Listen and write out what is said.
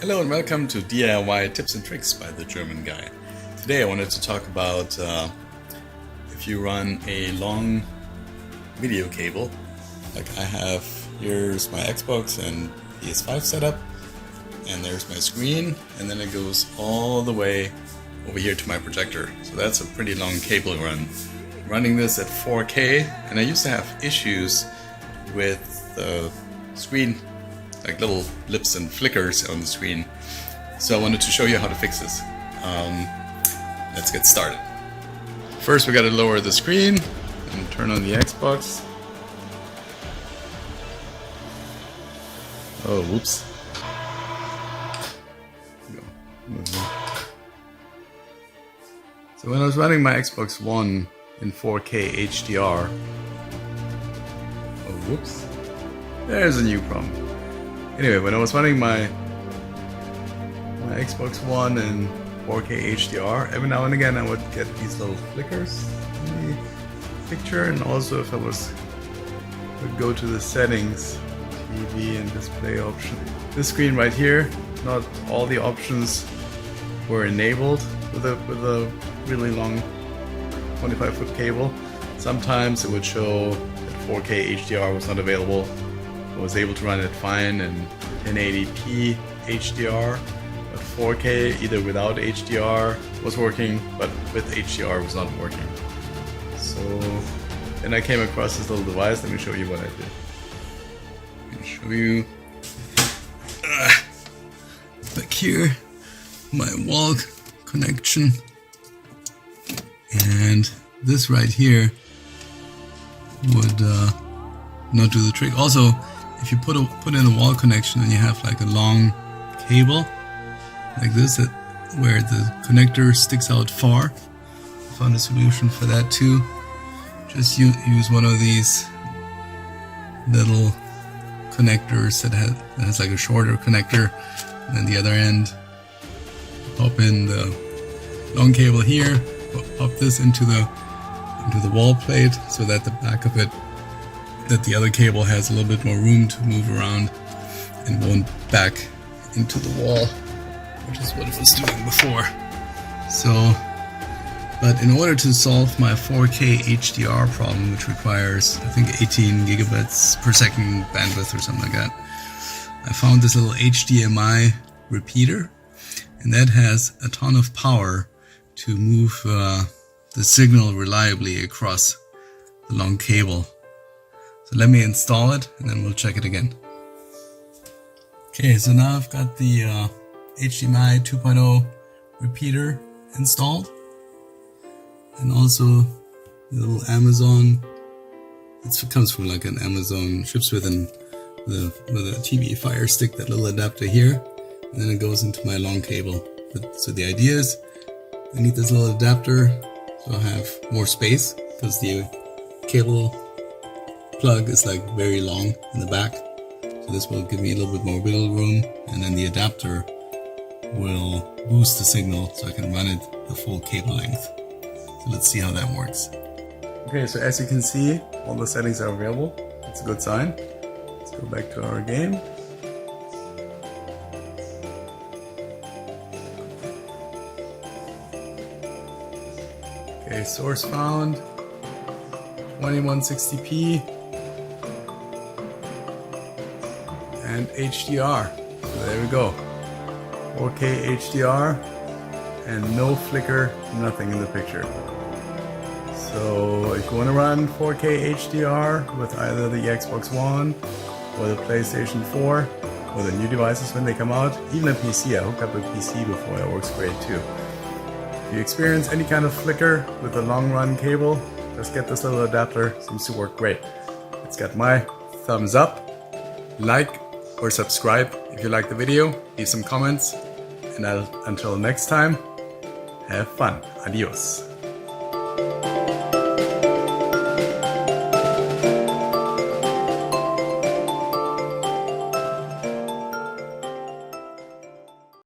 Hello and welcome to DIY Tips and Tricks by the German guy. Today I wanted to talk about if you run a long video cable, like I have. Here's my Xbox and PS5 setup, and there's my screen, and then it goes all the way over here to my projector. So that's a pretty long cable run. Running this at 4K, and I used to have issues with the screen, like little blips and flickers on the screen. So I wanted to show you how to fix this. Let's get started. First we gotta lower the screen and turn on the Xbox. Oh, whoops. So when I was running my Xbox One in 4K HDR, oh, whoops. There's a new problem. Anyway, when I was running my Xbox One in 4K HDR, every now and again I would get these little flickers in the picture, and also if I would go to the settings, TV and display option. This screen right here, not all the options were enabled with a really long 25-foot cable. Sometimes it would show that 4K HDR was not available. I was able to run it fine in 1080p HDR, but 4K either without HDR was working, but with HDR was not working. So then I came across this little device. Let me show you what I did. Let me show you back here my wall connection, and this right here would not do the trick. Also, if you put in a wall connection and you have like a long cable like this, where the connector sticks out far, I found a solution for that too. Just use one of these little connectors that has like a shorter connector, and then the other end pop in the long cable here, pop this into the wall plate, so that the back of it, that the other cable has a little bit more room to move around and won't back into the wall, which is what it was doing before. So, but in order to solve my 4K HDR problem, which requires I think 18 gigabits per second bandwidth or something like that, I found this little HDMI repeater, and that has a ton of power to move the signal reliably across the long cable. So let me install it and then we'll check it again. Okay, so now I've got the HDMI 2.0 repeater installed, and also the little Amazon. It comes from like an Amazon, ships with a TV Fire Stick, that little adapter here, and then it goes into my long cable. So the idea is I need this little adapter so I have more space, because the cable plug is like very long in the back. So this will give me a little bit more wiggle room, and then the adapter will boost the signal so I can run it the full cable length. So let's see how that works. Okay, so as you can see, all the settings are available. That's a good sign. Let's go back to our game. Okay, source found, 2160p, and HDR. So there we go. 4K HDR, and no flicker, nothing in the picture. So if you want to run 4K HDR with either the Xbox One or the PlayStation 4 or the new devices when they come out, even a PC, I hooked up a PC before, it works great too. If you experience any kind of flicker with a long run cable, just get this little adapter, seems to work great. It's got my thumbs up. Like or subscribe if you like the video, leave some comments, and until next time, have fun. Adios.